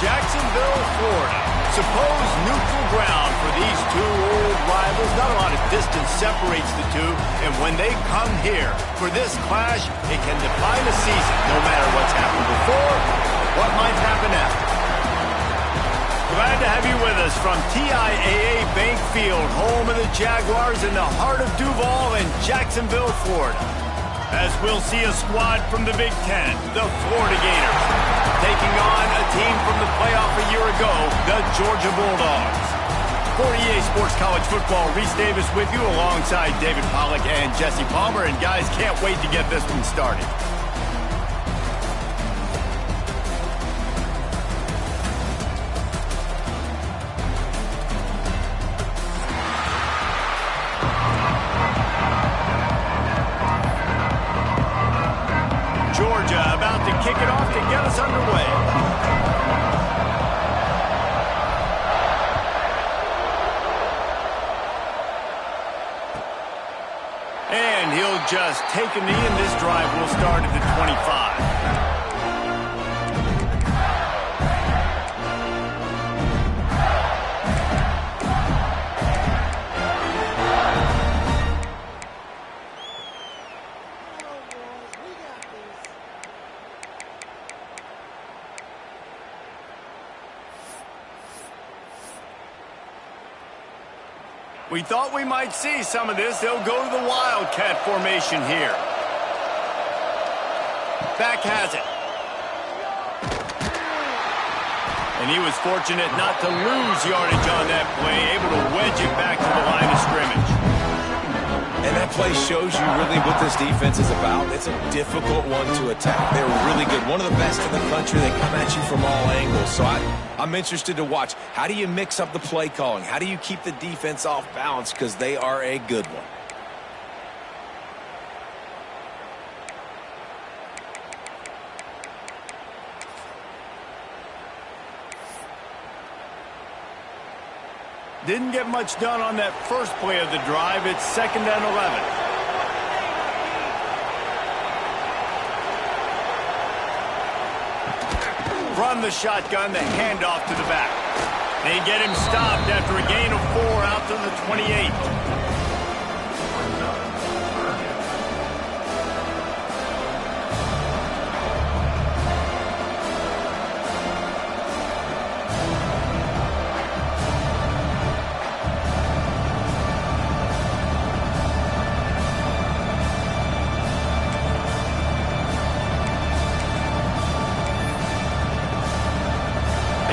Jacksonville, Florida. Supposed neutral ground for these two old rivals. Not a lot of distance separates the two, and when they come here for this clash, it can define a season, no matter what's happened before or what might happen after. Glad to have you with us from TIAA Bank Field, home of the Jaguars in the heart of Duval and Jacksonville, Florida. As we'll see a squad from the Big Ten, the Florida Gators, taking on a team from the playoff a year ago, the Georgia Bulldogs. For EA Sports College Football, Reese Davis with you alongside David Pollack and Jesse Palmer. And guys, can't wait to get this one started. Georgia about to kick it off to get us underway. And he'll just take a knee, and this drive will start at the 25. We thought we might see some of this. They'll go to the Wildcat formation here. Back has it. And he was fortunate not to lose yardage on that play, able to wedge it back to the line of scrimmage. And that play shows you really what this defense is about. It's a difficult one to attack. They're really good. One of the best in the country. They come at you from all angles. So I'm interested to watch. How do you mix up the play calling? How do you keep the defense off balance? Because they are a good one. Didn't get much done on that first play of the drive. It's 2nd and 11. From the shotgun, the handoff to the back. They get him stopped after a gain of 4 out to the 28.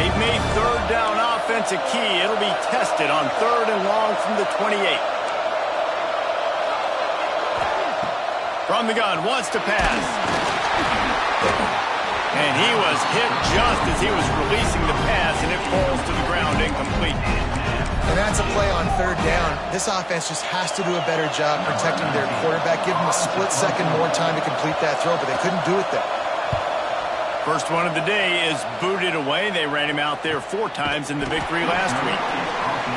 They've made 3rd down offense a key. It'll be tested on 3rd and long from the 28. From the gun, wants to pass. And he was hit just as he was releasing the pass, and it falls to the ground incomplete. And that's a play on 3rd down. This offense just has to do a better job protecting their quarterback. Give him a split second more time to complete that throw, but they couldn't do it there. First one of the day is booted away. They ran him out there 4 times in the victory last week.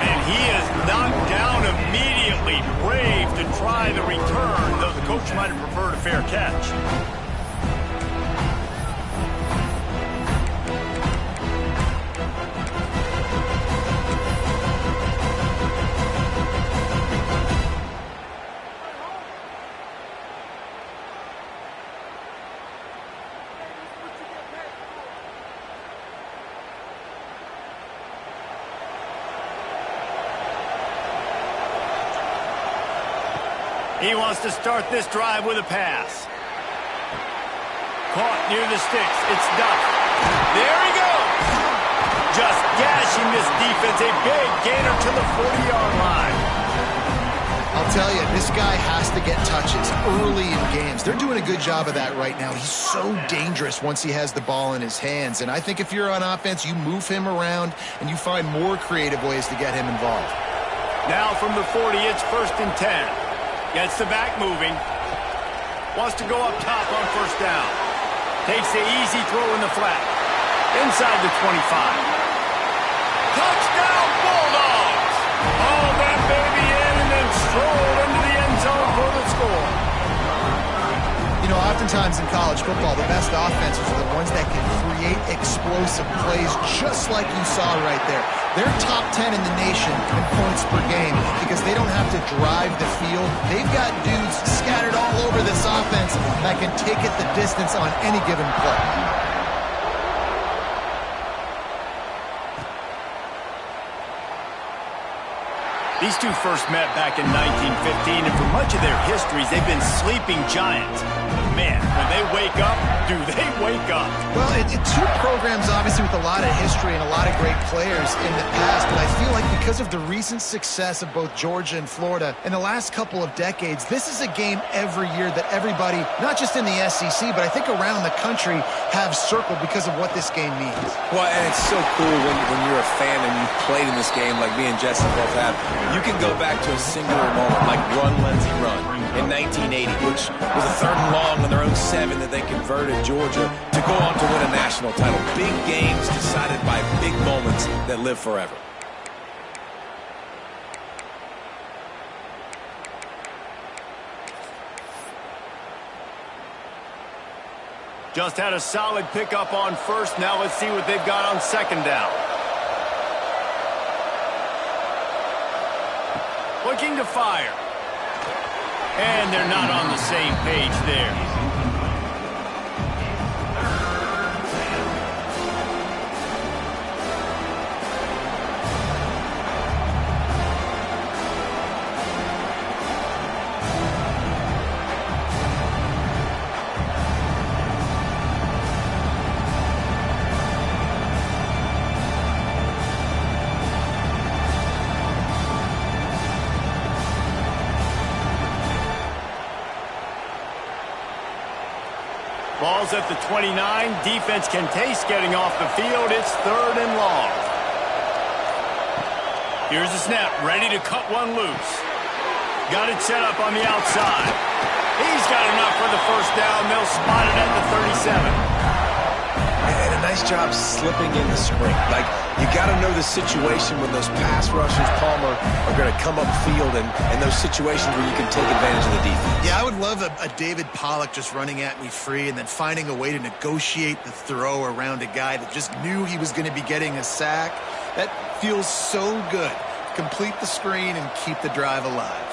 And he is knocked down immediately. Brave to try the return, though the coach might have preferred a fair catch. He wants to start this drive with a pass. Caught near the sticks. It's Duck. There he goes. Just gashing this defense. A big gainer to the 40-yard line. I'll tell you, this guy has to get touches early in games. They're doing a good job of that right now. He's so dangerous once he has the ball in his hands. And I think if you're on offense, you move him around and you find more creative ways to get him involved. Now from the 40, it's 1st and 10. Gets the back moving. Wants to go up top on 1st down. Takes the easy throw in the flat. Inside the 25. Touchdown, Bulldogs! Hauled that baby in and then strolled into the end zone for the score. You know, oftentimes times in college football, the best offenses are the ones that can create explosive plays just like you saw right there. They're top 10 in the nation in points per game because they don't have to drive the field. They've got dudes scattered all over this offense that can take it the distance on any given play. These two first met back in 1915, and for much of their histories, they've been sleeping giants. But man, when they wake up, do they wake up? Well, two programs, obviously, with a lot of history and a lot of great players in the past, but I feel like because of the recent success of both Georgia and Florida in the last couple of decades, this is a game every year that everybody, not just in the SEC, but I think around the country, have circled because of what this game means. Well, and it's so cool when you're a fan and you've played in this game like me and Jesse both have. You can go back to a singular moment like Run, Lindsey, Run in 1980, which was a 3rd and long on their own 7 that they converted Georgia to go on to win a national title. Big games decided by big moments that live forever. Just had a solid pickup on first. Now let's see what they've got on 2nd down. Looking to fire. And they're not on the same page there. Ball's at the 29. Defense can taste getting off the field. It's 3rd and long. Here's the snap. Ready to cut one loose. Got it set up on the outside. He's got enough for the first down. They'll spot it at the 37. And a nice job slipping in the screen. Like, you got to know the situation when those pass rushers, Palmer, are going to come upfield and those situations where you can take advantage of the defense. Yeah, I would love a David Pollock just running at me free and then finding a way to negotiate the throw around a guy that just knew he was going to be getting a sack. That feels so good. Complete the screen and keep the drive alive.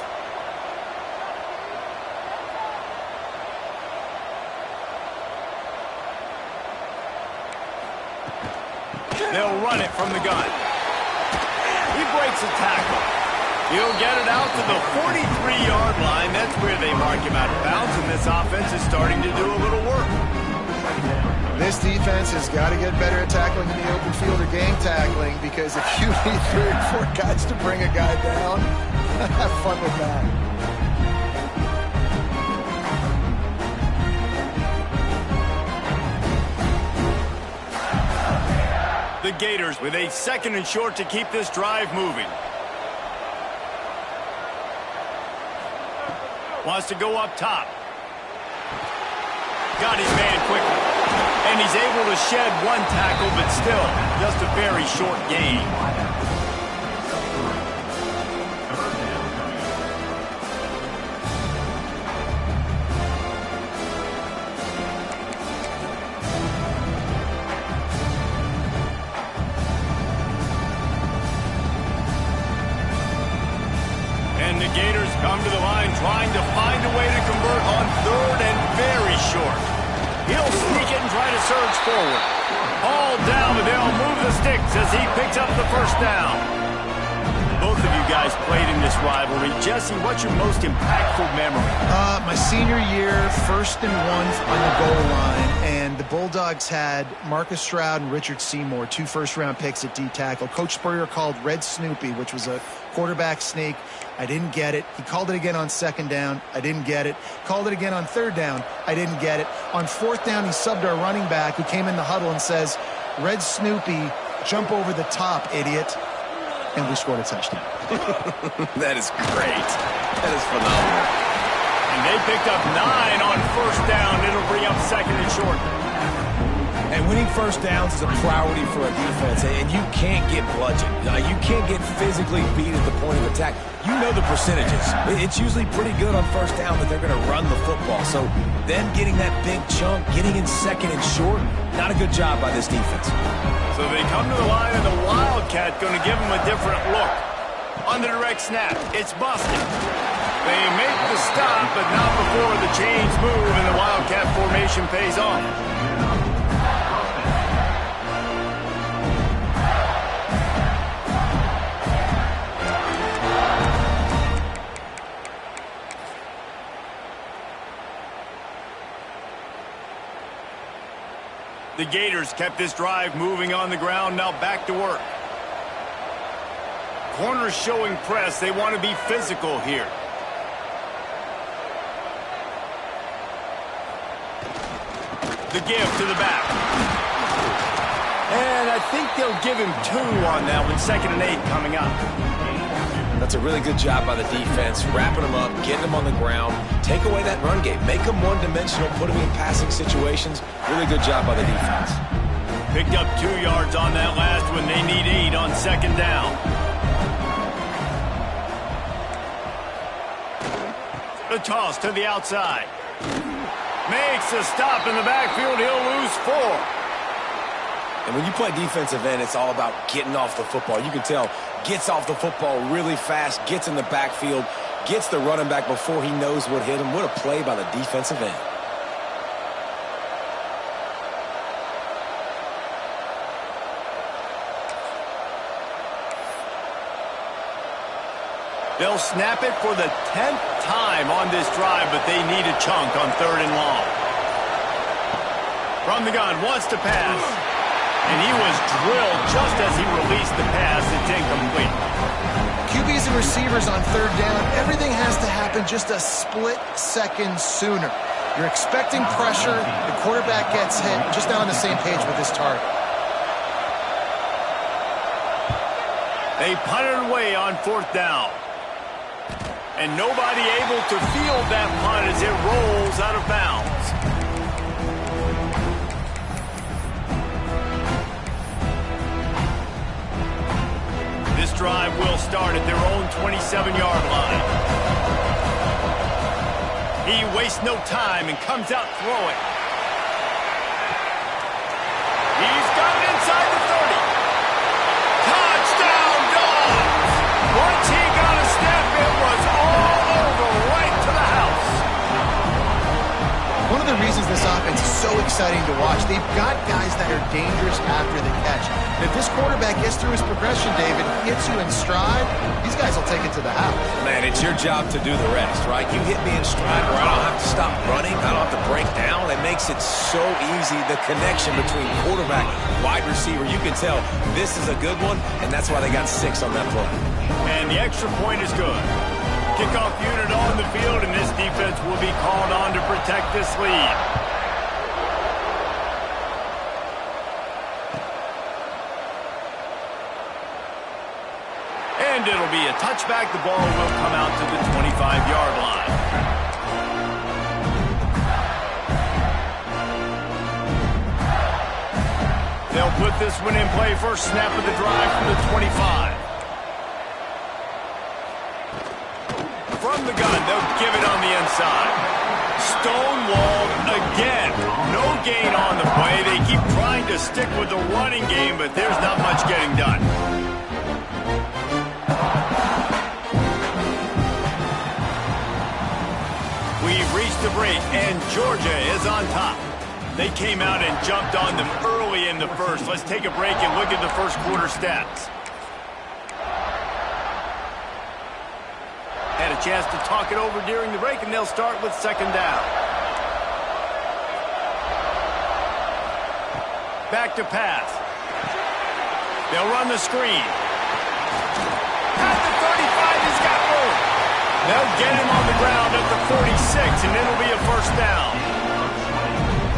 They'll run it from the gun. He breaks a tackle. He'll get it out to the 43-yard line. That's where they mark him out of bounds, and this offense is starting to do a little work. This defense has got to get better at tackling in the open field or game tackling, because if you need 3 or 4 guys to bring a guy down, have fun with that. The Gators with a 2nd and short to keep this drive moving. Wants to go up top. Got his man quickly. And he's able to shed 1 tackle, but still just a very short gain. And the Gators come to the line trying to find a way to convert on 3rd and very short. He'll sneak it and try to surge forward. All down, but they'll move the sticks as he picks up the first down. Both of you guys played in this rivalry. Jesse, what's your most impactful memory? My senior year, 1st and 1 on the goal line, and the Bulldogs had Marcus Stroud and Richard Seymour, 2 first-round picks at D-tackle. Coach Spurrier called Red Snoopy, which was a quarterback sneak. I didn't get it. He called it again on 2nd down. I didn't get it. Called it again on 3rd down. I didn't get it. On 4th down, he subbed our running back who came in the huddle and says, Red Snoopy, jump over the top, idiot. And we scored a touchdown. That is great. That is phenomenal. And they picked up 9 on 1st down. It'll bring up 2nd and short. And And winning first downs is a priority for a defense, and you can't get bludgeoned. You can't get physically beat at the point of attack. You know the percentages. It's usually pretty good on first down that they're going to run the football. So them getting that big chunk, getting in second and short, not a good job by this defense. So they come to the line, and the Wildcat going to give them a different look. On the direct snap, it's busted. They make the stop, but not before the chains move and the Wildcat formation pays off. The Gators kept this drive moving on the ground, now back to work. Corners showing press. They want to be physical here. The give to the back. And I think they'll give him 2 on that one. 2nd and 8 coming up. That's a really good job by the defense, wrapping them up, getting them on the ground. Take away that run game. Make them one-dimensional, put them in passing situations. Really good job by the defense. Picked up 2 yards on that last one. They need 8 on 2nd down. The toss to the outside. Makes a stop in the backfield. He'll lose 4. And when you play defensive end, it's all about getting off the football. You can tell, gets off the football really fast, gets in the backfield, gets the running back before he knows what hit him. What a play by the defensive end. They'll snap it for the 10th time on this drive, but they need a chunk on 3rd and long. From the gun, wants to pass. And he was drilled just as he released the pass. It's incomplete. QBs and receivers on 3rd down, everything has to happen just a split second sooner. You're expecting pressure. The quarterback gets hit. Just now on the same page with this target. They punted away on 4th down. And nobody able to field that punt as it rolls out of bounds. This drive will start at their own 27-yard line. He wastes no time and comes out throwing. He's got it inside the 30. Touchdown, Dogs! Once he got a step, it was all over right to the house. One of the reasons this offense is so exciting to watch, they've got guys that are dangerous after the catch. And if this quarterback gets through his progression, David, hits you in stride, these guys will take it to the house. Man, it's your job to do the rest, right? You hit me in stride where I don't have to stop running, I don't have to break down. It makes it so easy, the connection between quarterback, wide receiver. You can tell this is a good one, and that's why they got 6 on that play. And the extra point is good. Kickoff unit on the field, and this defense will be called on to protect this lead. And it'll be a touchback. The ball will come out to the 25-yard line. They'll put this one in play. First snap of the drive from the 25. From the gun, they'll give it on the inside. Stonewalled again. No gain on the play. They keep trying to stick with the running game, but there's not much getting done. We've reached the break, and Georgia is on top. They came out and jumped on them early in the first. Let's take a break and look at the first quarter stats. Had a chance to talk it over during the break, and they'll start with 2nd down. Back to pass. They'll run the screen. At the 35, he's got room. They'll get him on the ground at the 46, and it'll be a first down.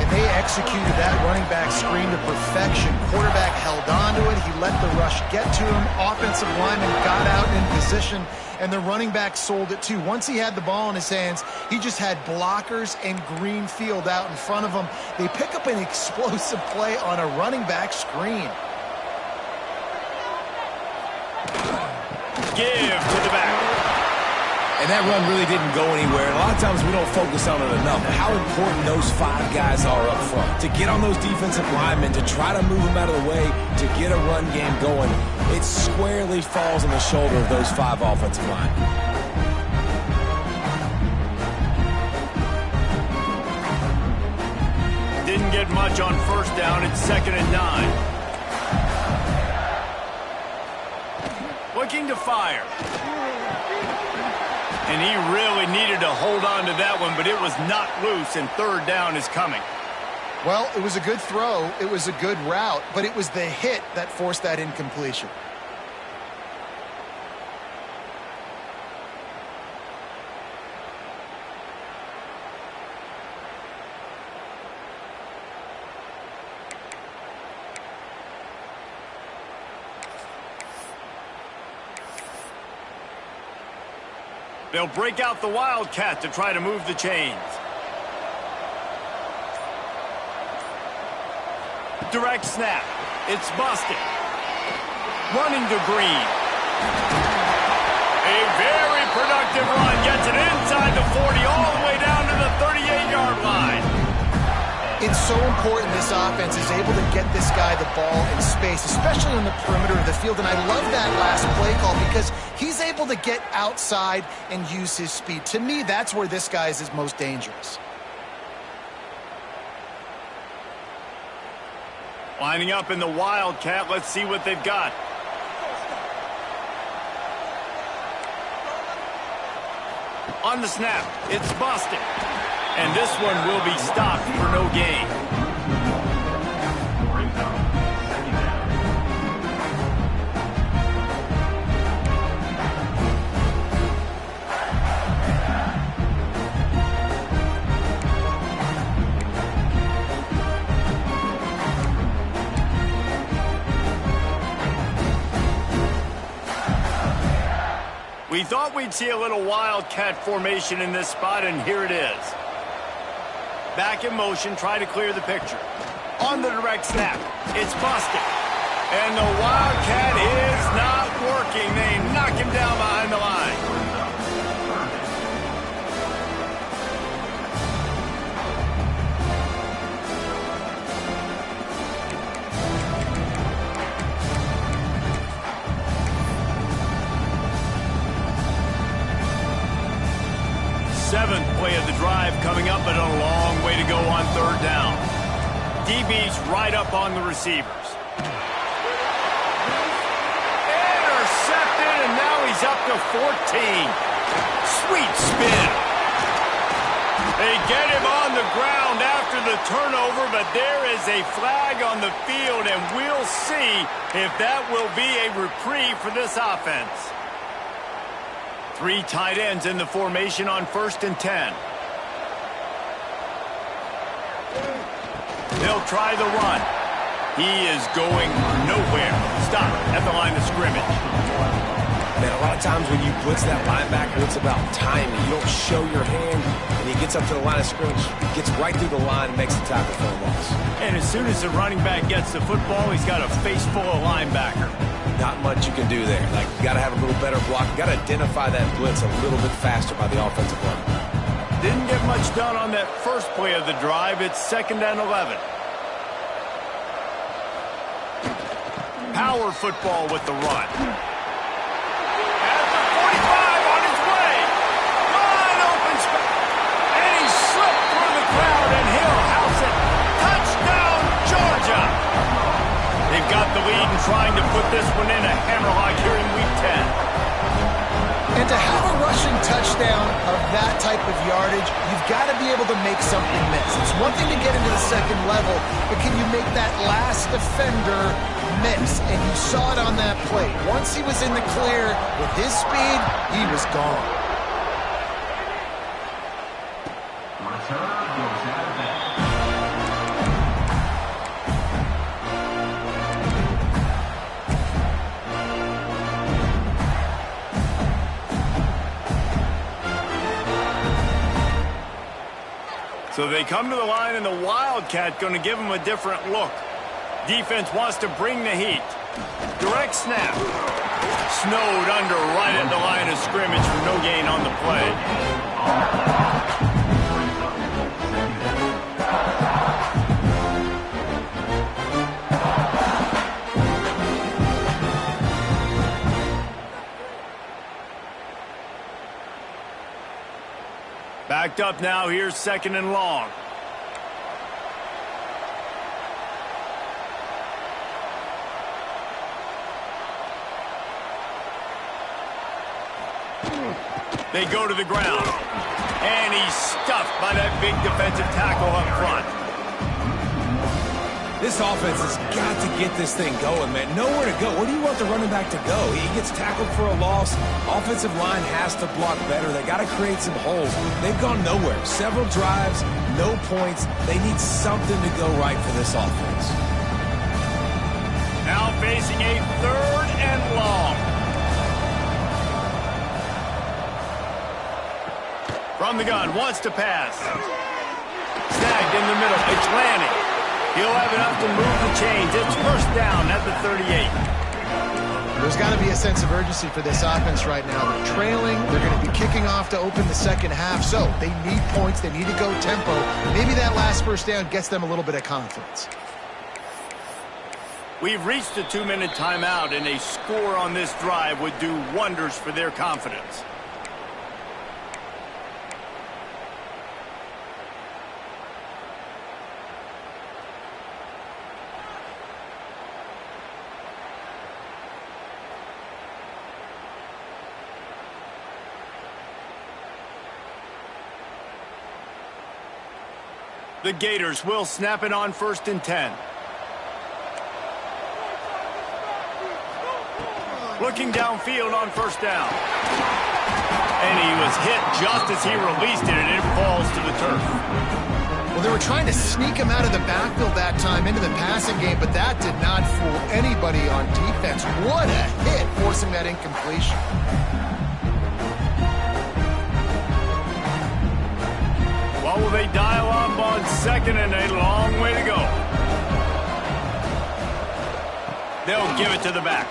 And they executed that running back screen to perfection. Quarterback held on to it. He let the rush get to him. Offensive lineman got out in position. and the running back sold it too. Once he had the ball in his hands, he just had blockers and green field out in front of him. They pick up an explosive play on a running back screen. Give to the back. And that run really didn't go anywhere. A lot of times we don't focus on it enough. How important those 5 guys are up front. To get on those defensive linemen, to try to move them out of the way, to get a run game going, it squarely falls on the shoulder of those 5 offensive linemen. Didn't get much on first down. It's 2nd and 9. Looking to fire. And he really needed to hold on to that one, but it was not loose, and 3rd down is coming. Well, it was a good throw. It was a good route, but it was the hit that forced that incompletion. They'll break out the Wildcat to try to move the chains. Direct snap. It's busted. Running to Green. A very productive run. Gets it inside the 40 all the way down to the 38-yard line. It's so important this offense is able to get this guy the ball in space, especially on the perimeter of the field. And I love that last play call because he's able to get outside and use his speed. To me, that's where this guy is his most dangerous. Lining up in the Wildcat. Let's see what they've got. On the snap, it's busted. And this one will be stopped for no gain. We thought we'd see a little Wildcat formation in this spot, and here it is. Back in motion, try to clear the picture. On the direct snap, it's busted. And the Wildcat is not working. They knock him down behind the line. Seventh play of the drive coming up, but a long way to go on 3rd down. DB's right up on the receivers. Intercepted, and now he's up to 14. Sweet spin. They get him on the ground after the turnover, but there is a flag on the field, and we'll see if that will be a reprieve for this offense. 3 tight ends in the formation on 1st and 10. They'll try the run. He is going nowhere. Stop at the line of scrimmage. Man, a lot of times when you blitz that linebacker, it's about timing. You don't show your hand, and he gets up to the line of scrimmage, gets right through the line, and makes the tackle for a loss. And as soon as the running back gets the football, he's got a face full of linebacker. Not much you can do there. Like, you got to have a little better block. You got to identify that blitz a little bit faster by the offensive line. Didn't get much done on that first play of the drive. It's 2nd and 11. Power football with the run. At the 45 on his way. Wide open spot. And he slipped through the crowd, and he'll house it. Touchdown, Georgia. They've got the lead and trying to put this one in a hammerlock here in Week 10. And to have a rushing touchdown of that type of yardage, you've got to be able to make something miss. It's one thing to get into the 2nd level, but can you make that last defender miss? And you saw it on that play. Once he was in the clear with his speed, he was gone. So they come to the line, and the Wildcat going to give them a different look. Defense wants to bring the heat. Direct snap. Snowed under right at the line of scrimmage for no gain on the play. Backed up now. Here's 2nd and long. They go to the ground. And he's stuffed by that big defensive tackle up front. This offense has got to get this thing going, man. Nowhere to go. Where do you want the running back to go? He gets tackled for a loss. Offensive line has to block better. They got to create some holes. They've gone nowhere. Several drives, no points. They need something to go right for this offense. Now facing a 3rd and long. From the gun, wants to pass. Snagged in the middle. It's Lanning. He'll have enough to move the chains. It's 1st down at the 38. There's got to be a sense of urgency for this offense right now. They're trailing. They're going to be kicking off to open the 2nd half. So they need points. They need to go tempo. Maybe that last 1st down gets them a little bit of confidence. We've reached a 2-minute timeout, and a score on this drive would do wonders for their confidence. The Gators will snap it on 1st and 10. Looking downfield on 1st down. And he was hit just as he released it, and it falls to the turf. Well, they were trying to sneak him out of the backfield that time into the passing game, but that did not fool anybody on defense. What a hit, forcing that incompletion. Well, will they dial up on 2nd and a long way to go? They'll give it to the back.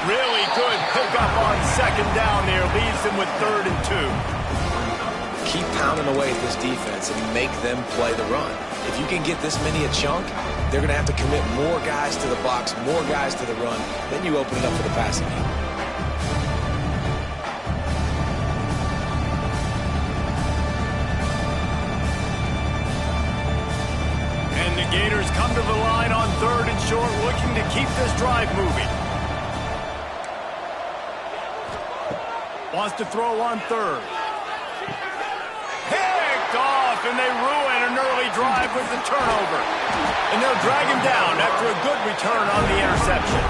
Really good pickup on 2nd down there. Leaves them with 3rd and 2. Keep pounding away at this defense and make them play the run. If you can get this many a chunk, they're going to have to commit more guys to the box, more guys to the run. Then you open it up for the passing game. Gators come to the line on 3rd and short, looking to keep this drive moving. Wants to throw on 3rd. Picked off, and they ruin an early drive with the turnover. And they'll drag him down after a good return on the interception.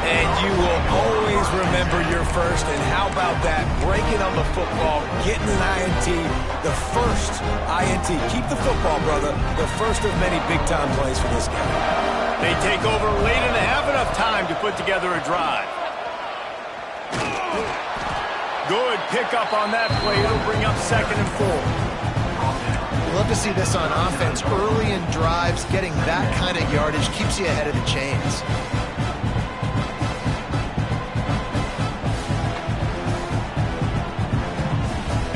And you will always remember your first. And how about that? Breaking on the football, getting an INT, the first INT. Keep the football, brother. The first of many big-time plays for this guy. They take over late and have enough time to put together a drive. Good pickup on that play. It'll bring up 2nd and 4. Love to see this on offense. Early in drives, getting that kind of yardage keeps you ahead of the chains.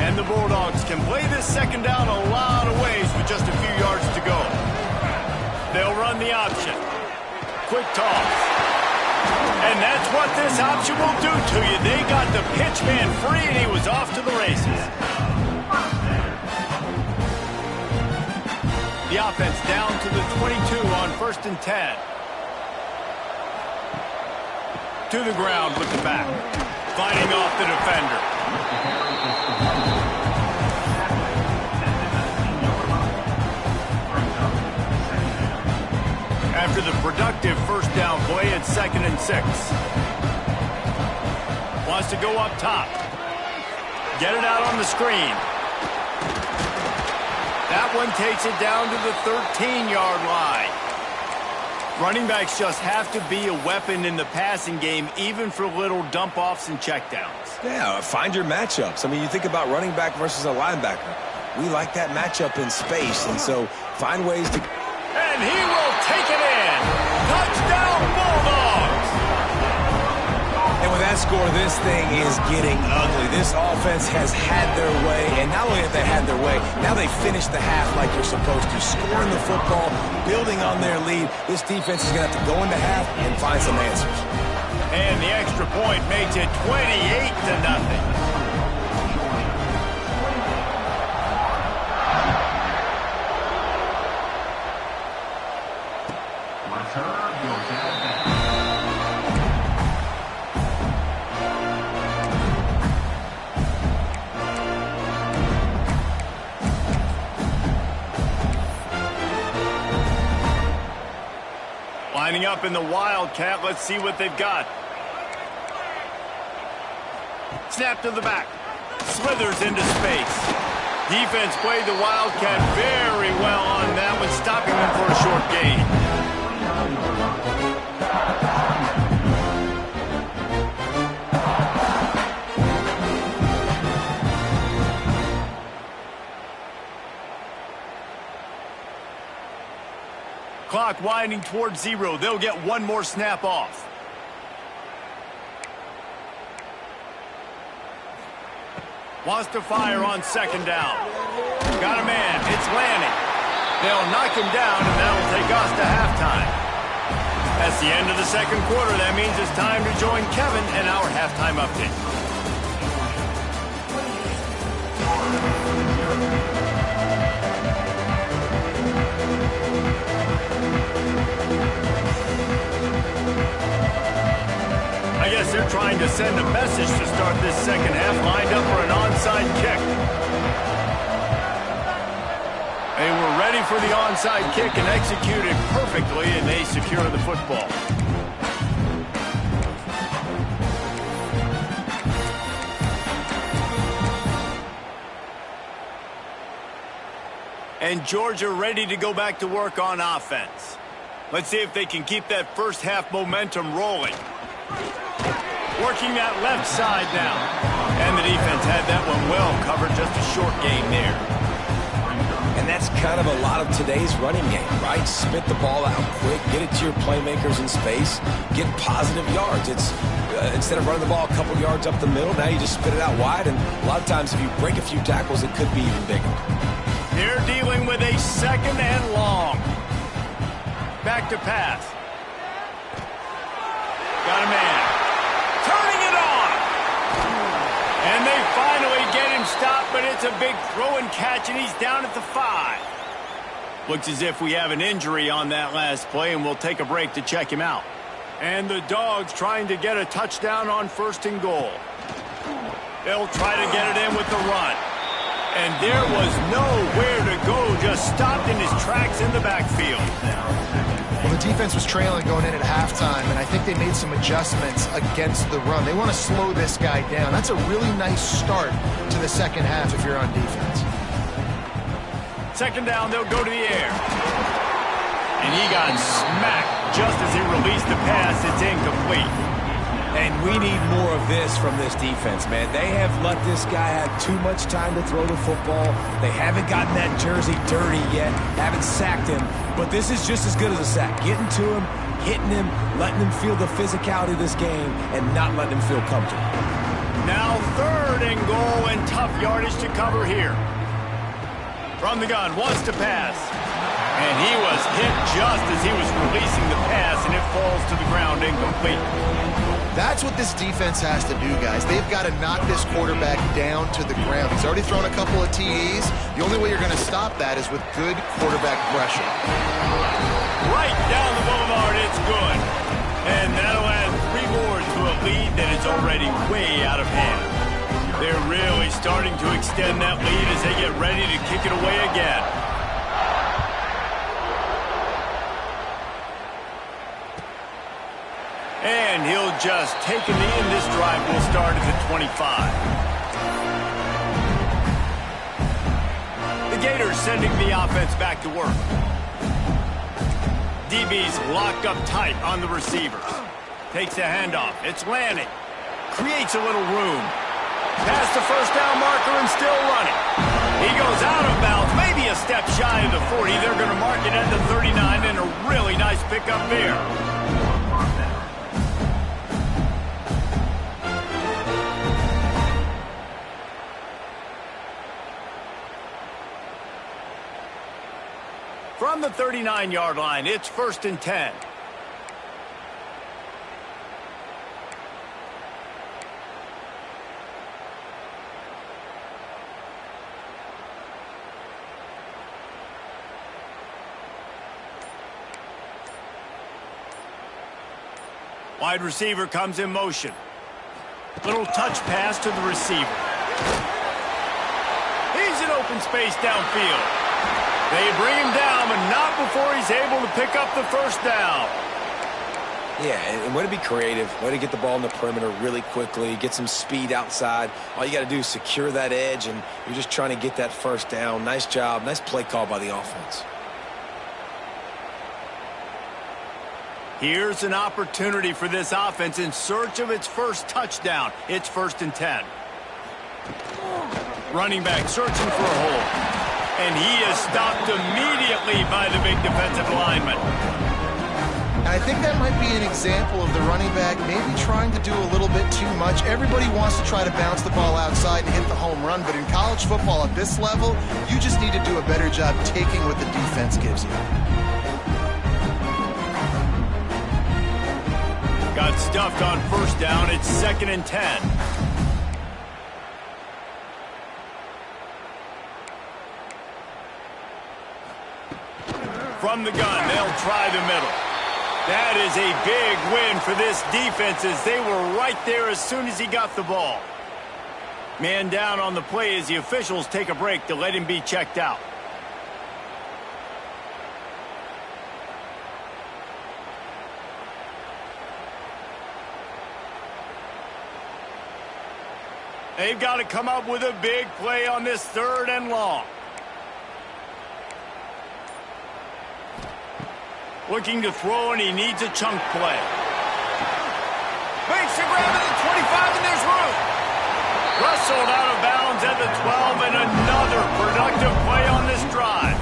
And the Bulldogs can play this 2nd down a lot of ways with just a few yards to go. They'll run the option. Quick toss. And that's what this option will do to you. They got the pitch man free, and he was off to the races. The offense down to the 22 on 1st and 10. To the ground with the back. Fighting off the defender. After the productive 1st down play at 2nd and 6. Wants to go up top. Get it out on the screen. That one takes it down to the 13-yard line. Running backs just have to be a weapon in the passing game, even for little dump-offs and checkdowns. Yeah, find your matchups. I mean, you think about running back versus a linebacker. we like that matchup in space, and so find ways to... And he will take it in. Touchdown, Bulldogs! And with that score, this thing is getting ugly. This offense has had their way, and not only have they had their way, now they finished the half like you're supposed to, scoring the football, building on their lead. This defense is going to have to go into half and find some answers. And the extra point makes it 28-0. Lining up in the Wildcat. Let's see what they've got. Snap to the back. Slithers into space. Defense played the Wildcat very well on that one, stopping them for a short gain. Clock winding towards 0. They'll get one more snap off. Wants to fire on second down. Got a man. It's landing. They'll knock him down, and that'll take us to halftime. That's the end of the second quarter. That means it's time to join Kevin and our halftime update. I guess they're trying to send a message to start this second half, lined up for an onside kick. They were ready for the onside kick and executed perfectly, and they secure the football. And Georgia ready to go back to work on offense. Let's see if they can keep that first half momentum rolling. Working that left side now. And the defense had that one well covered, just a short gain there. And that's kind of a lot of today's running game, right? Spit the ball out quick, get it to your playmakers in space, get positive yards. It's instead of running the ball a couple yards up the middle, now you just spit it out wide, and a lot of times if you break a few tackles, it could be even bigger. They're dealing with a second and long. Back to pass. Got a man. Turning it on. And they finally get him stopped, but it's a big throw and catch, and he's down at the 5. Looks as if we have an injury on that last play, and we'll take a break to check him out. And the Dogs trying to get a touchdown on 1st and goal. They'll try to get it in with the run. And there was nowhere to go, just stopped in his tracks in the backfield. Well, the defense was trailing going in at halftime, and I think they made some adjustments against the run. They want to slow this guy down. That's a really nice start to the second half if you're on defense. Second down, they'll go to the air. And he got smacked just as he released the pass. It's incomplete. And we need more of this from this defense, man. They have let this guy have too much time to throw the football. They haven't gotten that jersey dirty yet, haven't sacked him. But this is just as good as a sack. Getting to him, hitting him, letting him feel the physicality of this game, and not letting him feel comfortable. Now 3rd and goal, and tough yardage to cover here. From the gun, wants to pass. And he was hit just as he was releasing the pass, and it falls to the ground incomplete. That's what this defense has to do, guys. They've got to knock this quarterback down to the ground. He's already thrown a couple of TDs. The only way you're going to stop that is with good quarterback pressure. Right down the boulevard, it's good. And that'll add 3 more to a lead that is already way out of hand. They're really starting to extend that lead as they get ready to kick it away again. And he'll just take a knee, and this drive will start at the 25. The Gators sending the offense back to work. DB's locked up tight on the receivers. Takes a handoff. It's landing. Creates a little room. Past the first down marker and still running. He goes out of bounds, maybe a step shy of the 40. They're going to mark it at the 39, and a really nice pickup there. From the 39-yard line, it's 1st and 10. Wide receiver comes in motion. Little touch pass to the receiver. He's in open space downfield. They bring him down, but not before he's able to pick up the first down. Yeah, and way to be creative, way to get the ball in the perimeter really quickly, get some speed outside. All you got to do is secure that edge, and you're just trying to get that first down. Nice job, nice play call by the offense. Here's an opportunity for this offense in search of its first touchdown. It's 1st and 10. Running back searching for a hole. And he is stopped immediately by the big defensive lineman. And I think that might be an example of the running back maybe trying to do a little bit too much. Everybody wants to try to bounce the ball outside and hit the home run, but in college football at this level, you just need to do a better job taking what the defense gives you. Got stuffed on first down. It's 2nd and 10. From the gun, they'll try the middle. That is a big win for this defense as they were right there as soon as he got the ball. Man down on the play as the officials take a break to let him be checked out. They've got to come up with a big play on this 3rd and long. Looking to throw, and he needs a chunk play. Makes a grab at the 25, and there's room. Wrestled out of bounds at the 12, and another productive play on this drive.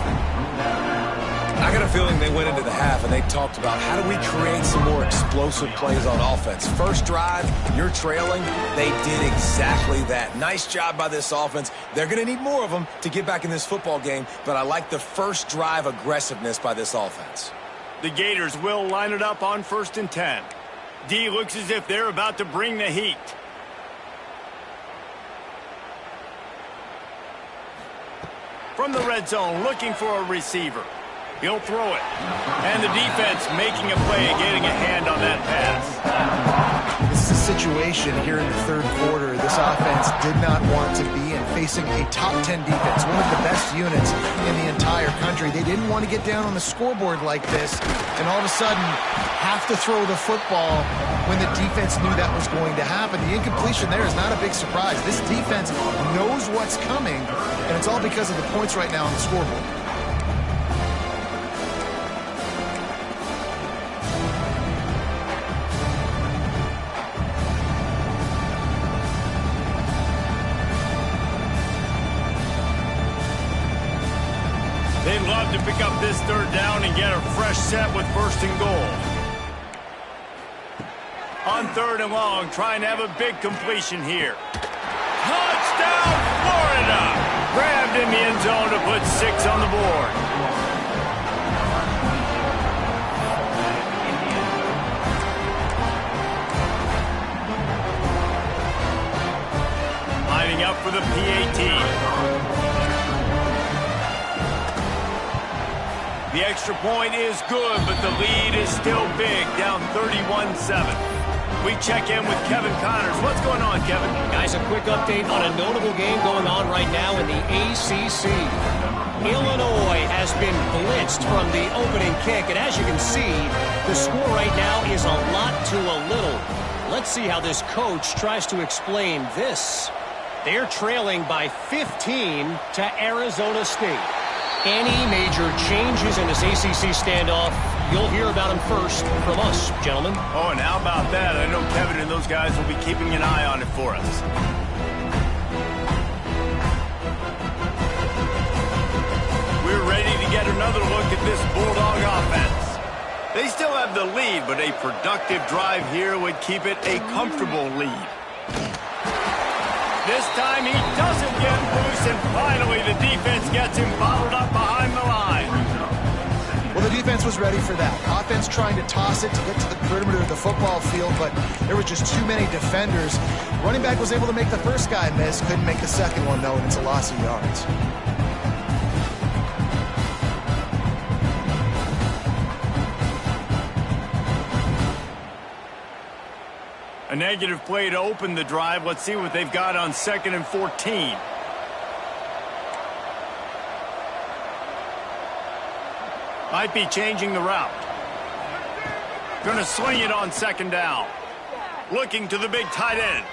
I got a feeling they went into the half and they talked about how do we create some more explosive plays on offense. First drive, you're trailing. They did exactly that. Nice job by this offense. They're going to need more of them to get back in this football game, but I like the first drive aggressiveness by this offense. The Gators will line it up on 1st and 10. D looks as if they're about to bring the heat. From the red zone, looking for a receiver. He'll throw it. And the defense making a play, getting a hand on that pass. This is a situation here in the 3rd quarter this offense did not want to be in, facing a top 10 defense, one of the best units in the entire country. They didn't want to get down on the scoreboard like this and all of a sudden have to throw the football when the defense knew that was going to happen. The incompletion there is not a big surprise. This defense knows what's coming, and it's all because of the points right now on the scoreboard. They'd love to pick up this 3rd down and get a fresh set with 1st and goal. On 3rd and long, trying to have a big completion here. Touchdown, Florida! Grabbed in the end zone to put 6 on the board. Lining up for the PAT. The extra point is good, but the lead is still big, down 31-7. We check in with Kevin Connors. What's going on, Kevin? Guys, a quick update on a notable game going on right now in the ACC. Illinois has been blitzed from the opening kick, and as you can see, the score right now is a lot to a little. Let's see how this coach tries to explain this. They're trailing by 15 to Arizona State. Any major changes in this ACC standoff, you'll hear about them first from us, gentlemen. Oh, and how about that? I know Kevin and those guys will be keeping an eye on it for us. another look at this Bulldog offense. They still have the lead, but a productive drive here would keep it a comfortable lead. This time he doesn't get loose, and finally the defense gets him bottled up behind the line. Well, the defense was ready for that. Offense trying to toss it to get to the perimeter of the football field, but there were just too many defenders. Running back was able to make the first guy miss, couldn't make the second one, though, and it's a loss of yards. A negative play to open the drive. Let's see what they've got on 2nd and 14. Might be changing the route. Gonna swing it on 2nd down. Looking to the big tight end.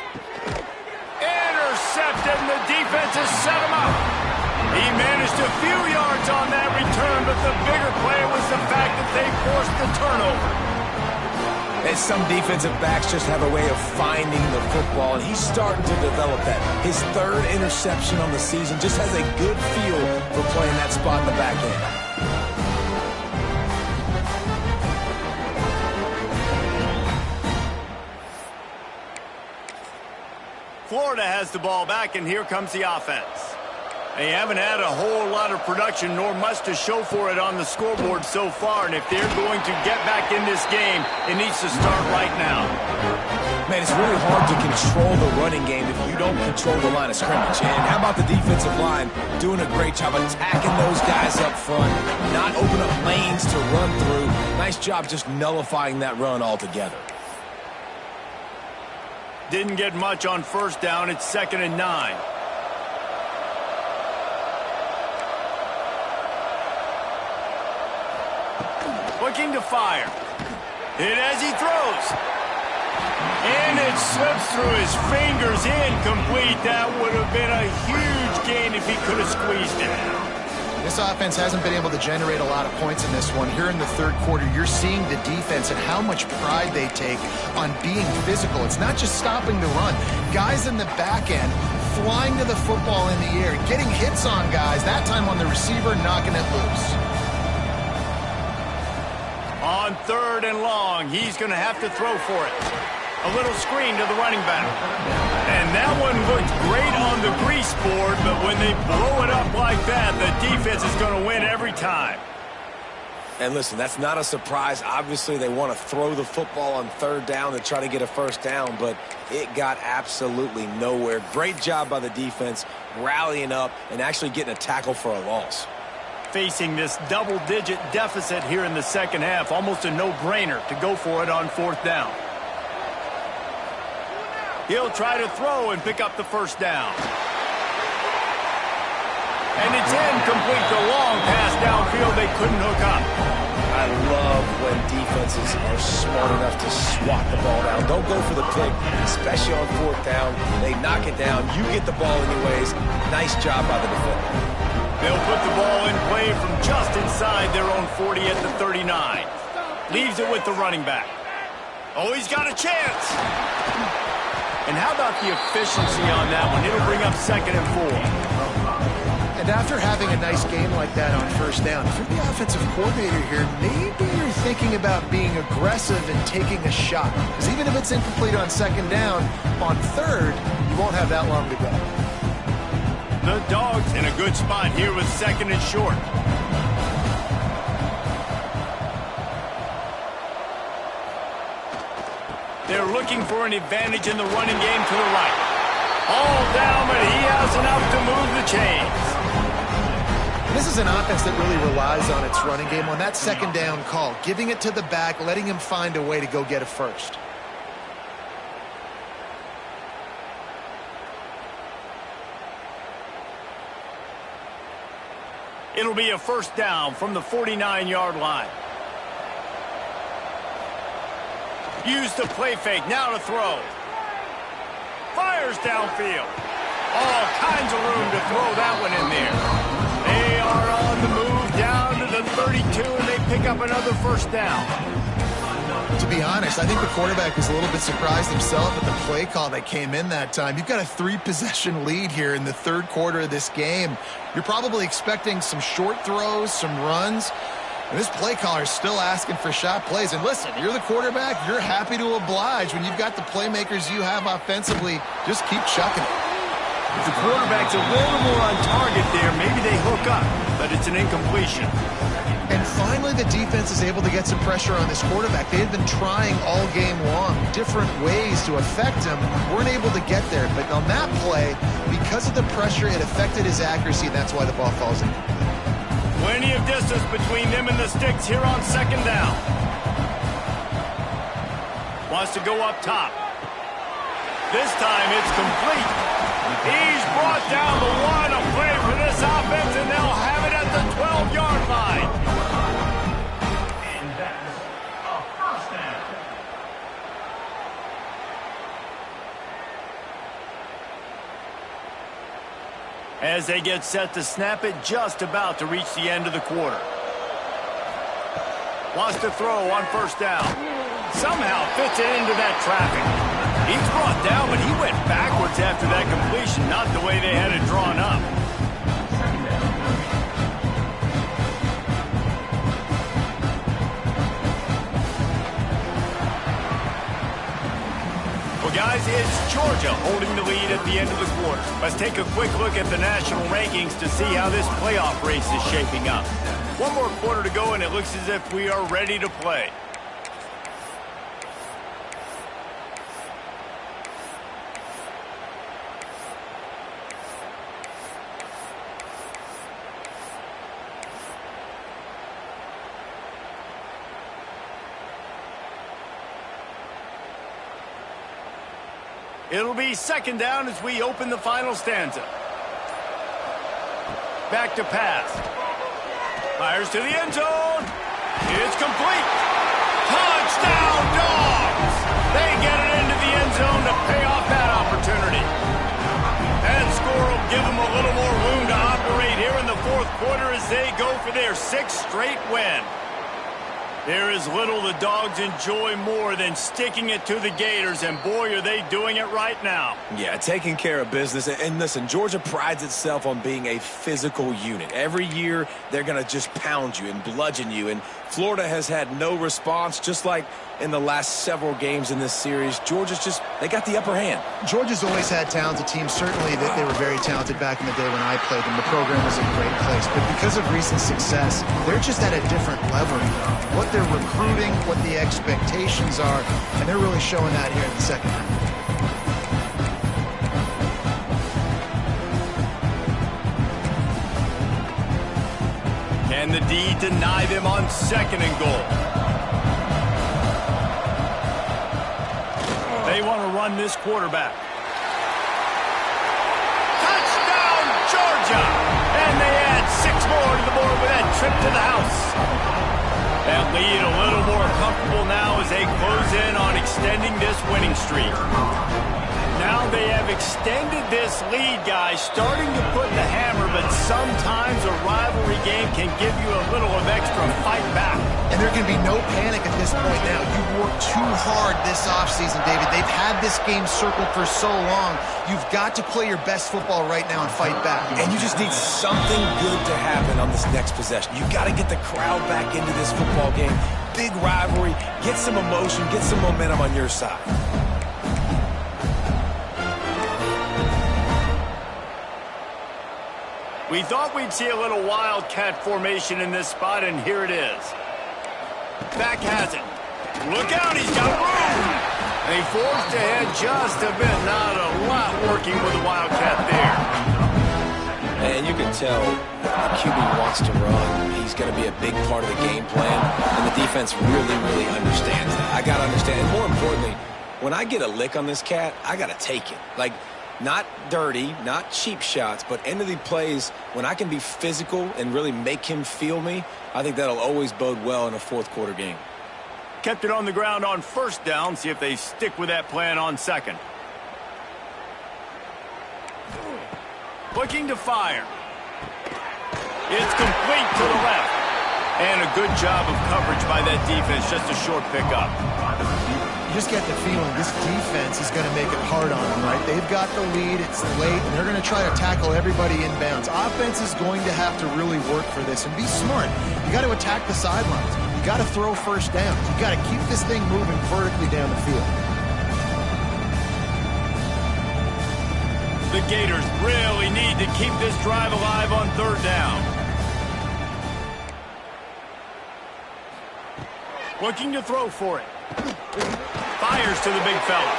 Intercepted, and the defense has set him up. He managed a few yards on that return, but the bigger play was the fact that they forced the turnover. And some defensive backs just have a way of finding the football, and he's starting to develop that. His 3rd interception on the season, just has a good feel for playing that spot in the back end. Florida has the ball back, and here comes the offense. They haven't had a whole lot of production, nor much to show for it on the scoreboard so far, and if they're going to get back in this game, it needs to start right now. Man, it's really hard to control the running game if you don't control the line of scrimmage. And how about the defensive line doing a great job attacking those guys up front, not open up lanes to run through. Nice job just nullifying that run altogether. Didn't get much on 1st down. It's 2nd and 9. Looking to fire. Hit as he throws. And it slips through his fingers. Incomplete. That would have been a huge gain if he could have squeezed it. This offense hasn't been able to generate a lot of points in this one. Here in the 3rd quarter, you're seeing the defense and how much pride they take on being physical. It's not just stopping the run. Guys in the back end flying to the football in the air, getting hits on guys, that time on the receiver, knocking it loose. On 3rd and long, he's going to have to throw for it. A little screen to the running back. And that one looked great on the grease board, but when they blow it up like that, the defense is going to win every time. And listen, that's not a surprise. Obviously, they want to throw the football on 3rd down to try to get a 1st down, but it got absolutely nowhere. Great job by the defense, rallying up and actually getting a tackle for a loss. Facing this double-digit deficit here in the 2nd half, almost a no-brainer to go for it on 4th down. He'll try to throw and pick up the 1st down. And it's incomplete. The long pass downfield, they couldn't hook up. I love when defenses are smart enough to swat the ball down. Don't go for the pick, especially on 4th down. They knock it down. You get the ball anyways. Nice job by the defender. They'll put the ball in play from just inside their own 40 at the 39. Leaves it with the running back. Oh, he's got a chance. And how about the efficiency on that one? It'll bring up 2nd and 4. And after having a nice game like that on 1st down, if you're the offensive coordinator here, maybe you're thinking about being aggressive and taking a shot. Because even if it's incomplete on 2nd down, on 3rd, you won't have that long to go. The Dogs in a good spot here with 2nd and short. They're looking for an advantage in the running game to the right. All down, but he has enough to move the chains. This is an offense that really relies on its running game on that 2nd down call, giving it to the back, letting him find a way to go get a 1st. It'll be a 1st down from the 49-yard line. Use the play fake, now to throw. Fires downfield. All kinds of room to throw that one in there. They are on the move down to the 32, and they pick up another 1st down. To be honest, I think the quarterback was a little bit surprised himself at the play call that came in that time. You've got a 3-possession lead here in the third quarter of this game. You're probably expecting some short throws, some runs. And this play caller is still asking for shot plays. And listen, you're the quarterback. You're happy to oblige when you've got the playmakers you have offensively. Just keep chucking it. If the quarterback's a little more on target there, maybe they hook up, but it's an incompletion. And finally, the defense is able to get some pressure on this quarterback. They had been trying all game long, different ways to affect him. Weren't able to get there. But on that play, because of the pressure, it affected his accuracy, and that's why the ball falls in. Plenty of distance between them and the sticks here on second down. Wants to go up top. This time it's complete. He's brought down the one. A play for this offense, and they'll have it at the 12-yard line. And that's a first down. As they get set to snap it, just about to reach the end of the quarter. Wants to throw on first down. Somehow fits it into that traffic. He's brought down, but he went backwards after that completion, not the way they had it drawn up. Well, guys, it's Georgia holding the lead at the end of the quarter. Let's take a quick look at the national rankings to see how this playoff race is shaping up. One more quarter to go, and it looks as if we are ready to play. It'll be second down as we open the final stanza. Back to pass. Fires to the end zone. It's complete. Touchdown, Dogs! They get it into the end zone to pay off that opportunity. That score will give them a little more room to operate here in the fourth quarter as they go for their 6th straight win. There is little the Dogs enjoy more than sticking it to the Gators, and boy, are they doing it right now. Yeah, taking care of business. And listen, Georgia prides itself on being a physical unit. Every year, they're going to just pound you and bludgeon you. And Florida has had no response, just like in the last several games in this series. Georgia's just, they got the upper hand. Georgia's always had talented teams. Certainly, they were very talented back in the day when I played them. The program was in a great place. But because of recent success, they're just at a different level. What they're recruiting, what the expectations are, and they're really showing that here in the second half. Can the D deny them on second and goal? They want to run this quarterback. Touchdown, Georgia! And they add 6 more to the board with that trip to the house. That lead a little more comfortable now as they close in on extending this winning streak. Now they have extended this lead, guys, starting to put the hammer, but sometimes a rivalry game can give you a little of extra fight back. And there can be no panic at this point now. You've worked too hard this offseason, David. They've had this game circled for so long. You've got to play your best football right now and fight back. And you just need something good to happen on this next possession. You've got to get the crowd back into this football game. Big rivalry. Get some emotion. Get some momentum on your side. We thought we'd see a little wildcat formation in this spot, and here it is. Back has it. Look out, he's got room. They forced ahead just a bit. Not a lot working with the wildcat there. And you can tell the QB wants to run. He's going to be a big part of the game plan, and the defense really, really understands that. I got to understand, and more importantly, when I get a lick on this cat, I got to take it. Like, not dirty, not cheap shots, but end of the plays, when I can be physical and really make him feel me, I think that'll always bode well in a fourth quarter game. Kept it on the ground on first down. See if they stick with that plan on second. Looking to fire. It's complete to the left. And a good job of coverage by that defense. Just a short pickup. You just get the feeling this defense is going to make it hard on them, right? They've got the lead. It's late, and they're going to try to tackle everybody inbounds. Offense is going to have to really work for this and be smart. You got to attack the sidelines. You got to throw first downs. You got to keep this thing moving vertically down the field. The Gators really need to keep this drive alive on third down. Looking to throw for it. Fires to the big fella.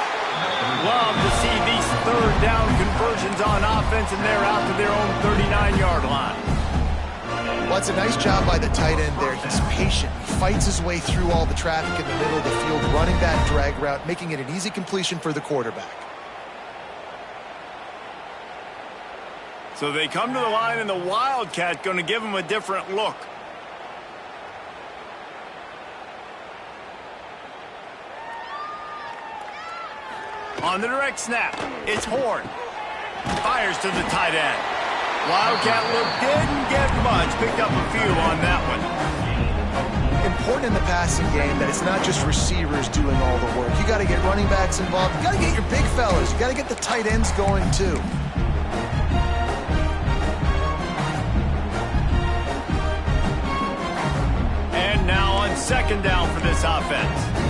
Love to see these third down conversions on offense, and they're out to their own 39-yard line. Well, it's a nice job by the tight end there. He's patient. He fights his way through all the traffic in the middle of the field, running that drag route, making it an easy completion for the quarterback. So they come to the line, and the Wildcat going to give them a different look. On the direct snap, it's Horn. Fires to the tight end. Wildcat look didn't get much. Picked up a few on that one. Important in the passing game that it's not just receivers doing all the work. You got to get running backs involved. You got to get your big fellas. You got to get the tight ends going too. And now on second down for this offense.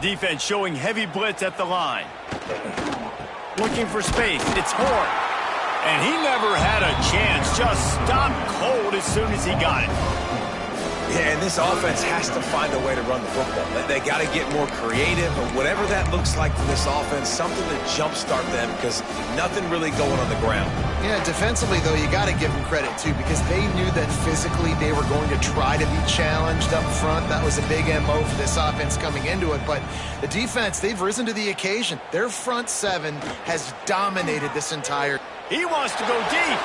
Defense showing heavy blitz at the line. Looking for space. It's Horn. And he never had a chance. Just stopped cold as soon as he got it. Yeah, and this offense has to find a way to run the football. They got to get more creative, or whatever that looks like for this offense, something to jumpstart them, because nothing really going on the ground. Yeah, defensively, though, you got to give them credit, too, because they knew that physically they were going to try to be challenged up front. That was a big MO for this offense coming into it. But the defense, they've risen to the occasion. Their front seven has dominated this entire... He wants to go deep.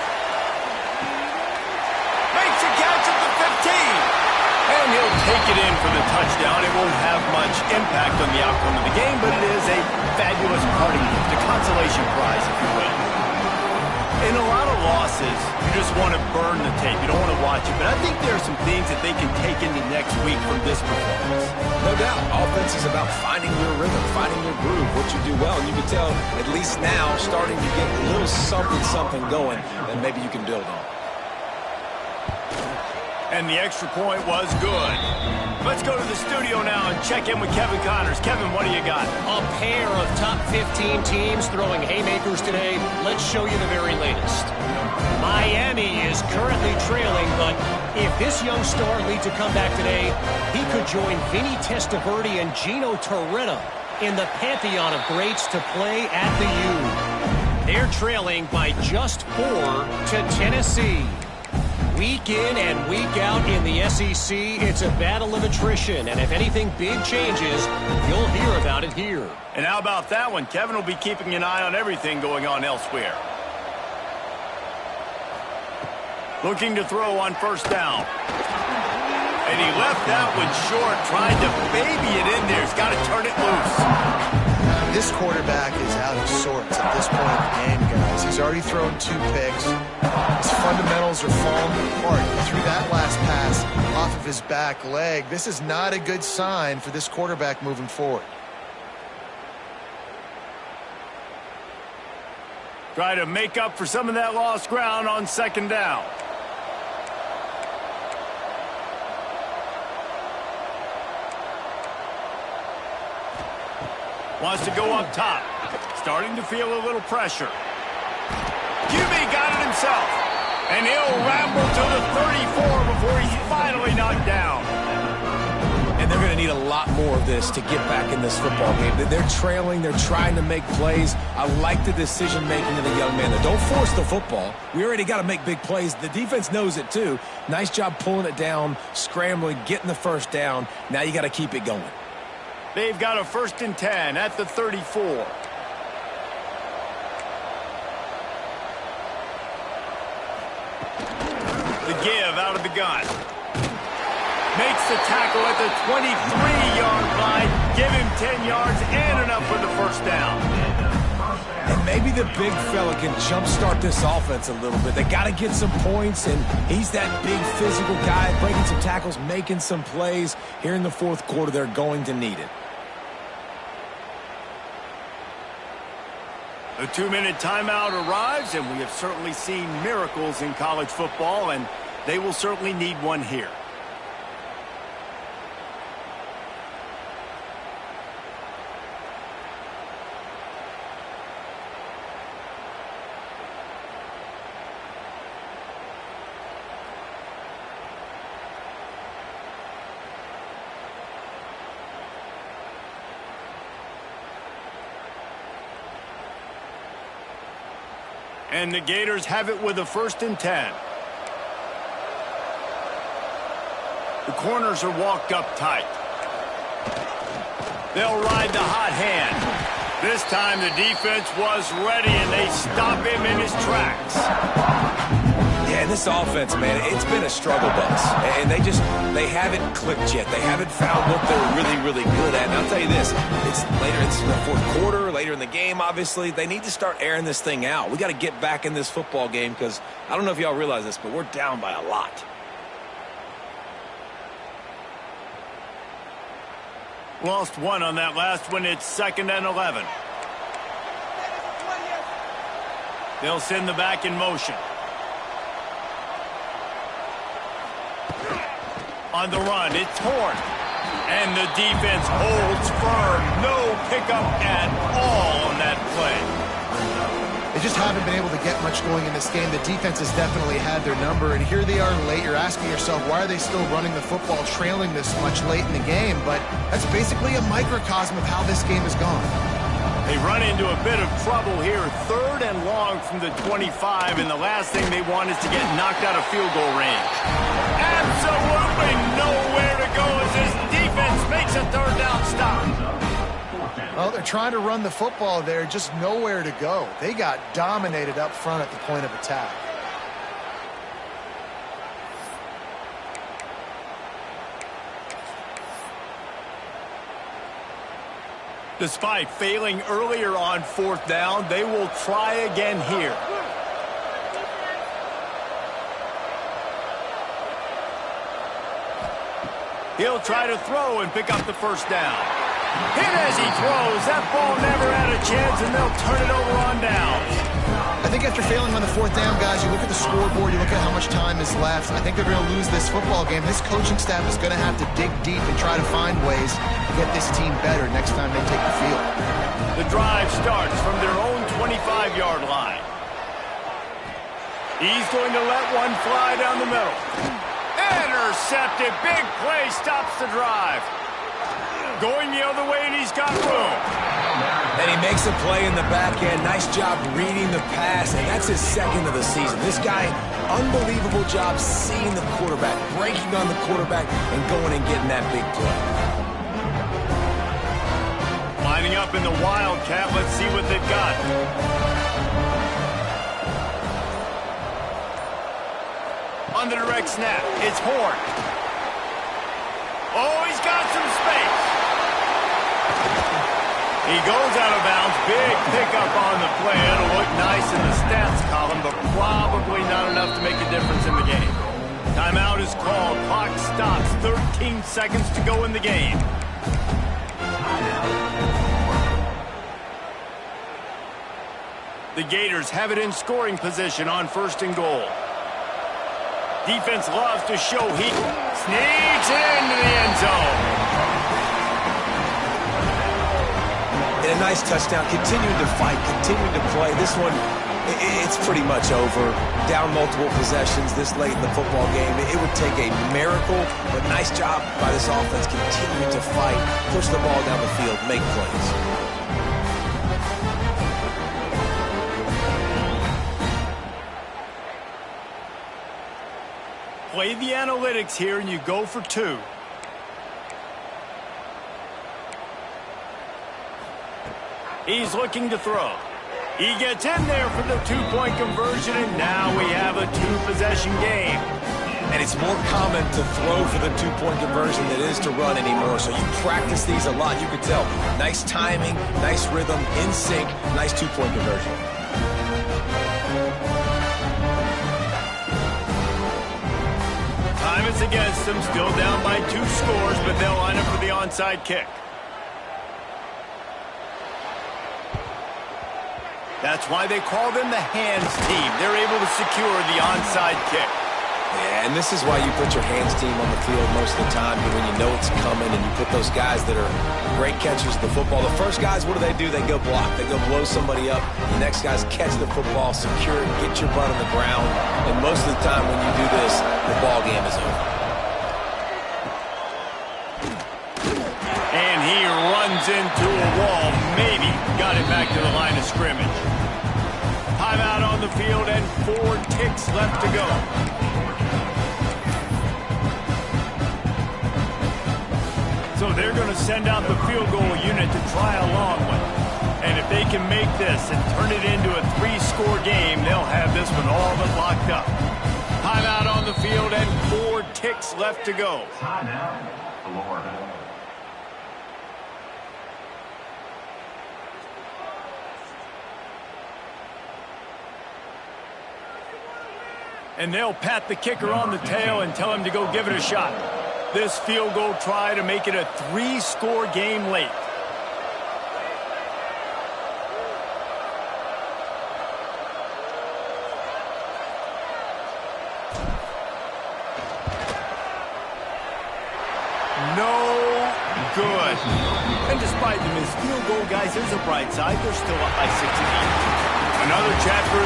Makes a catch at the 15. And he'll take it in for the touchdown. It won't have much impact on the outcome of the game, but it is a fabulous parting gift, a consolation prize, if you will. In a lot of losses, you just want to burn the tape. You don't want to watch it. But I think there are some things that they can take into next week from this performance. No doubt. Offense is about finding your rhythm, finding your groove, what you do well. And you can tell, at least now, starting to get a little something going that maybe you can build on. And the extra point was good. Let's go to the studio now and check in with Kevin Connors. Kevin, what do you got? A pair of top 15 teams throwing haymakers today. Let's show you the very latest. Miami is currently trailing, but if this young star leads a comeback today, he could join Vinny Testaverde and Gino Torretta in the pantheon of greats to play at the U. They're trailing by just 4 to Tennessee. Week in and week out in the SEC, it's a battle of attrition, and if anything big changes, you'll hear about it here. And how about that one? Kevin will be keeping an eye on everything going on elsewhere. Looking to throw on first down. And he left that one short, trying to baby it in there. He's got to turn it loose. This quarterback is out of sorts at this point in the game, guys. He's already thrown 2 picks. His fundamentals are falling apart. He threw that last pass off of his back leg. This is not a good sign for this quarterback moving forward. Try to make up for some of that lost ground on second down. Wants to go up top. Starting to feel a little pressure. QB got it himself. And he'll ramble to the 34 before he's finally knocked down. And they're going to need a lot more of this to get back in this football game. They're trailing. They're trying to make plays. I like the decision-making of the young man. Don't force the football. We already got to make big plays. The defense knows it, too. Nice job pulling it down, scrambling, getting the first down. Now you got to keep it going. They've got a 1st and 10 at the 34. The give out of the gun. Makes the tackle at the 23-yard line. Give him 10 yards and enough for the first down. And maybe the big fella can jumpstart this offense a little bit. They got to get some points, and he's that big physical guy, breaking some tackles, making some plays. Here in the fourth quarter, they're going to need it. A 2-minute timeout arrives, and we have certainly seen miracles in college football, and they will certainly need one here. And the Gators have it with a 1st and 10. The corners are walked up tight. They'll ride the hot hand. This time the defense was ready, and they stop him in his tracks. Yeah, this offense, man, it's been a struggle bus. And they haven't clicked yet. They haven't found what they're really, really good at. And I'll tell you this, it's in the fourth quarter, later in the game, obviously. They need to start airing this thing out. We got to get back in this football game because I don't know if y'all realize this, but we're down by a lot. Lost one on that last one. It's 2nd and 11. They'll send the back in motion. On the run, it's Horn. And the defense holds firm. No pickup at all on that play. They just haven't been able to get much going in this game. The defense has definitely had their number, and here they are late. You're asking yourself, why are they still running the football, trailing this much late in the game? But that's basically a microcosm of how this game has gone. They run into a bit of trouble here. 3rd and long from the 25, and the last thing they want is to get knocked out of field goal range. Absolutely nowhere to go as this defense makes a 3rd down stop. Well, they're trying to run the football there, just nowhere to go. They got dominated up front at the point of attack. Despite failing earlier on 4th down, they will try again here. He'll try to throw and pick up the 1st down. Hit as he throws. That ball never had a chance, and they'll turn it over on downs. I think after failing on the 4th down, guys, you look at the scoreboard, you look at how much time is left. I think they're going to lose this football game. This coaching staff is going to have to dig deep and try to find ways to get this team better next time they take the field. The drive starts from their own 25-yard line. He's going to let one fly down the middle. Intercepted. Big play stops the drive. Going the other way, and he's got room. And he makes a play in the back end. Nice job reading the pass, and that's his 2nd of the season. This guy, unbelievable job seeing the quarterback, breaking on the quarterback, and going and getting that big play. Lining up in the Wildcat. Let's see what they've got. On the direct snap, it's Horn. Oh, he's got some space. He goes out of bounds. Big pickup on the play. It'll look nice in the stats column, but probably not enough to make a difference in the game. Timeout is called. Clock stops. 13 seconds to go in the game. The Gators have it in scoring position on 1st and goal. Defense loves to show heat. Sneaks into the end zone. And a nice touchdown. Continuing to fight, continuing to play. This one, it's pretty much over. Down multiple possessions this late in the football game. It would take a miracle, but nice job by this offense continuing to fight, push the ball down the field, make plays. Play the analytics here, and you go for 2. He's looking to throw. He gets in there for the 2-point conversion, and now we have a 2-possession game. And it's more common to throw for the two-point conversion than it is to run anymore. So you practice these a lot. You can tell. Nice timing, nice rhythm, in sync, nice two-point conversion. Time is against them, still down by 2 scores, but they'll line up for the onside kick. That's why they call them the hands team. They're able to secure the onside kick. Yeah, and this is why you put your hands team on the field most of the time, when you know it's coming, and you put those guys that are great catchers of the football. The first guys, what do? They go block. They go blow somebody up. The next guys catch the football, secure it, get your butt on the ground. And most of the time when you do this, the ball game is over. And he runs into a wall. Maybe got it back to the line of scrimmage. Timeout on the field and 4 ticks left to go. So they're going to send out the field goal unit to try a long one. And if they can make this and turn it into a 3-score game, they'll have this one all but locked up. Timeout on the field and 4 ticks left to go. Timeout, Florida. And they'll pat the kicker on the tail and tell him to go give it a shot. This field goal try to make it a 3-score game late. No good. And despite the missed field goal, guys, there's a bright side. They're still up by 16. Another chat for